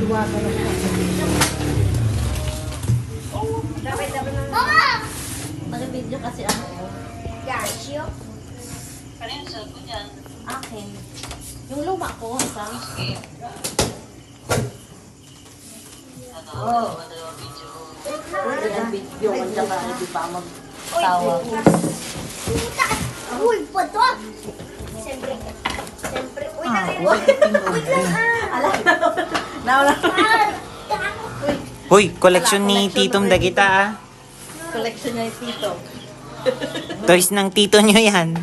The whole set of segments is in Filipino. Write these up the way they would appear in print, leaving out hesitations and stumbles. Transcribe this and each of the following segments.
Iwasan na siya. Mama! Nag-video kasi ako. Garcio? Kanina sa ko niyan. Akin. Yung luma ko, isang. Ano, dalawang video. Nag-video ko dyan ka, hindi pa magtawa. Uy, pato! Siyempre. Uy, wait lang Nawala. Uy, collection ni Titong Dagita ah. Collection niya yung tito. Toys ng tito nyo yan.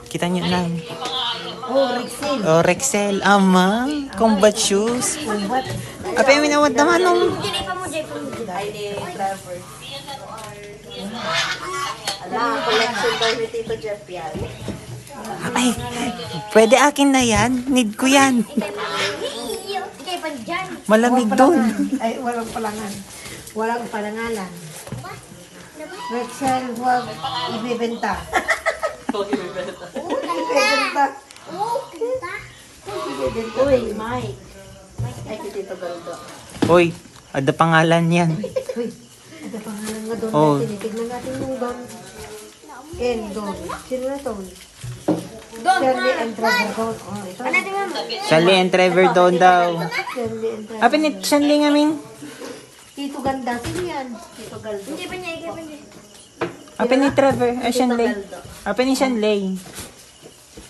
Kita nyo lang. Oh, Rexil. Oh, Rexel. Ama. Combat shoes. Kumbat. Apa yung minawad naman nung... Jay pa mo. Ay, ni Trevor. Ala, collection daw ni Tito Jeff yan. Ay, pwede akin na yan. Need ko yan. Jay pa dyan. Malamig doon. Ay, walang palangan. Walang palangalan. Rexel, huwag ibibenta. Ibibenta. Uy, Mike. Ay, si Tito Galdo. Uy, ada pangalan yan. Uy, ada pangalan nga doon. Oh. Tinitignan natin yung doon. Ken, doon. Sino na to? Shirley and Trevor doon. Oh, ito. Shanley and Trevor doon daw. Shirley and Trevor. Apa ni Shanley ngamin? Tito Ganda. Sino yan? Tito Galdo. Hindi pa niya. Apa ni Trevor? Ay, Shanley. Apa ni Shanley?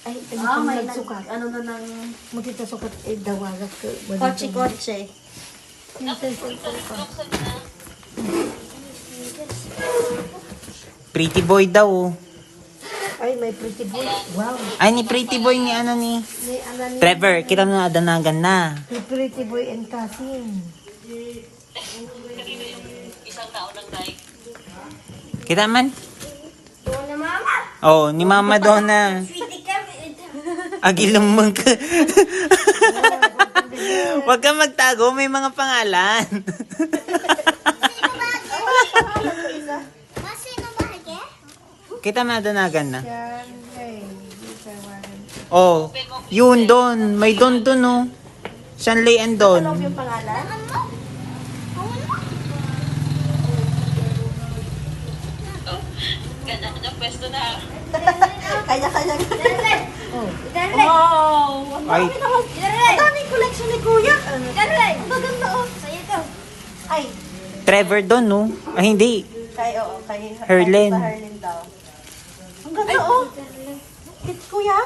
Ay, ano May nagsukat? ano na ng Magkitasukat eh, dawagat ko. kotse-kotse. Pretty boy daw. Oh. Ay, may pretty boy. Wow. Ay, ni pretty boy ni ano ni... May ano ni Trevor, kita mo na adanagan na. may pretty boy and cousin. Isang taon lang tayo. Kita man? Doon na mama. Oh, ni mama doon na. Sweetie ka. Agilumang ka. Huwag kang magtago, may mga pangalan. Masino ba hage? Kita mo adanagan na. Yan, ay, di tawagan. Oh, yun doon. May doon doon oh. Shanley and Don. Ano yung pangalan? Ganda na pwesto na. Kanya-kanya. Oh, Wow! Ay, Ang daming collection ni Kuya. Ang Maganda oh. Sa'yo to. Ay, Trevor doon no. Ay, hindi. kay Herlin. Sa Herlin daw. Ang ganda oh. Kit Kuya.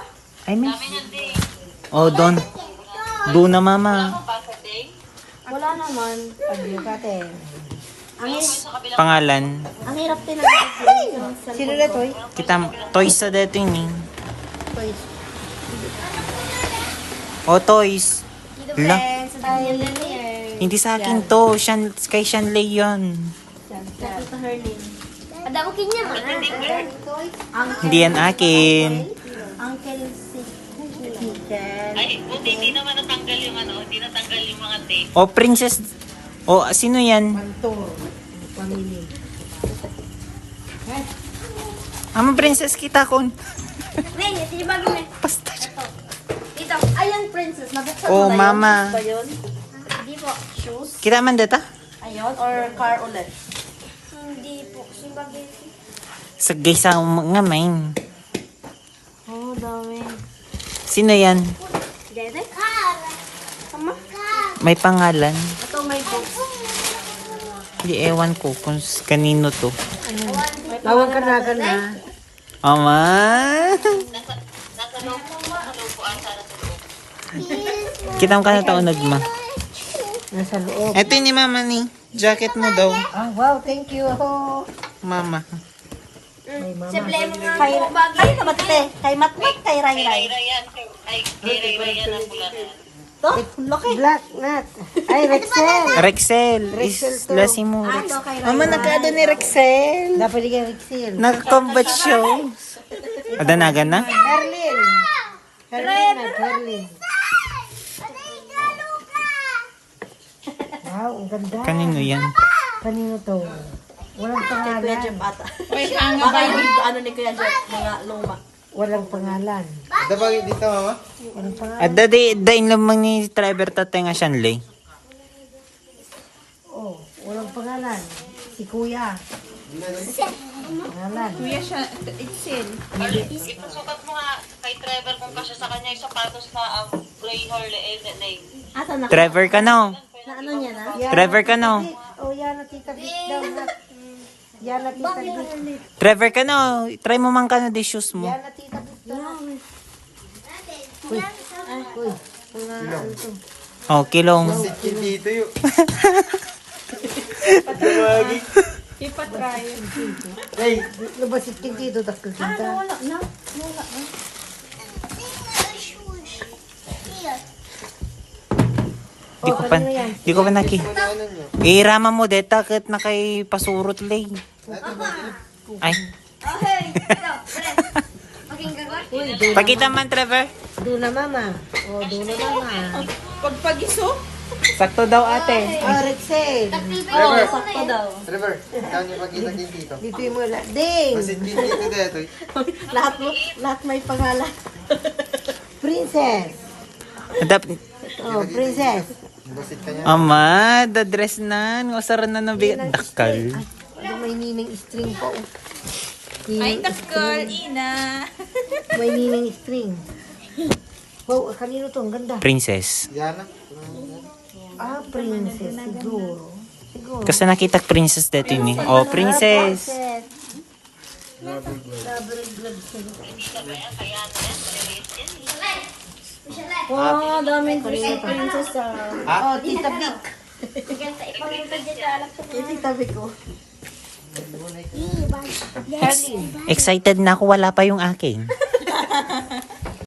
Ay, may. Kami hindi. Oh, doon. Doon na mama. Basa day. Wala naman. paglukatin. Sa kabila. Pangalan. Ang hirap din ang video ng cellphone Sino na ko. to eh? Kita toys sa dito yun eh. Toys. Oh, toys. Dito La. friends. Sa dami yan here. Hindi sa akin to. Kay Shanley yun. Sa Tito Herlin. Adamukin niya man. Hindi yan akin. Uncle si Chicken. Ay, buti hindi naman natanggal yung ano, hindi natanggal yung mga tape. Oh, princess. Oh, sino yan? Mantor. Family. Ama princess kita kon. Ren, ito yung bago na. Basta. Dito. Ayan, princess. Nabuksan Oh, mo na mama. yun? Shoes ba yun? Hindi po. Shoes? Kita man data? Ayun? Or car ulit? Hindi po. Simbabi. Sa gaysa nga main. Oh, dami. Sino yan? Dede? Car. Tama? May pangalan. Ito may books. Hindi ewan ko kung kanino to. Lawang kanagan na. Ama. Nasa loob po ata na sa loob. Kita mo ka na taon nagma. Nasa loob. Ito ni mama ni. Jacket mo daw. Ah, wow, thank you. Oh. Mama. May mama. Siyempre, mga Kay, bagi. ay, namatite. Kay Matmat, kay Ray Ray. Ray yan. Ay, kay Ray yan ang pula na yan. To, laki. Black nut. Ay, Rexel. Rexel. Rexel Is to. lasimo. Ito kay Ray Mama, Ray. nagkado ni Rexel. Dapat di ka Rexel. Nag-combat show. Adanagan na? Herlin. Herlin na, Herlin. Wow, ang ganda. Kanino yan? Kanino to? Walang Kay Kuya pangalan. Jeff ata. Baka yung ano ni Kuya Jeff, mga luma. Walang pangalan. Dabang dito, mama. Walang pangalan. At dain lamang ni Trevor tatay nga Shanley. Oh, walang pangalan. Si Kuya. Pangalan. Kuya siya, Itzel. Ipasukat mo nga kay Trevor kung kasya sa kanya yung sapatos na gray Harley Asa na? Trevor ka no? Na ano niya na? Yan, Trevor ka no? Oh, yan na Tita Vic daw. Yan na Tita Vic. Trevor ka no? Try mo man ka na di shoes mo. Yan na Tita Vic daw. Uy, uy. Mga ano to. Oh, kilong. Sikin dito yun. Ipatry. Hey, Nabasit king dito, dakil kita. Wala na. Di ko pa, di ko pa naki. Irama mo deta kat na kay pasurot lay. Ay. Okay. Ito. Maging gagawin. Pakita man Trevor. Doon na mama. Oh, doon na mama. Pagpagiso. Sakto daw ate. Oh, Rexel. Oo, sakto daw. Trevor, ikaw niyo pakita kin dito. Dito yung mula. Ding! Sikin dito dito. Lahat may pangalan. Princess. Oh, princess. Basit ka niya. Ama, the dress na. Usaran na nabigat. Dakal. Ano may ninang string po. Ay, takol, ina. May ninang string. Wow, kanino to? Ang ganda. Princess. Yana. Ah, princess. Siguro. Siguro. Kasi nakita princess dito yun eh. Oh, princess. Wow, daming princess Oh, ah. Tita Vic. Ganda ipangita dito alam ko. Tita Vic, oh. Excited na ako. Wala pa yung akin.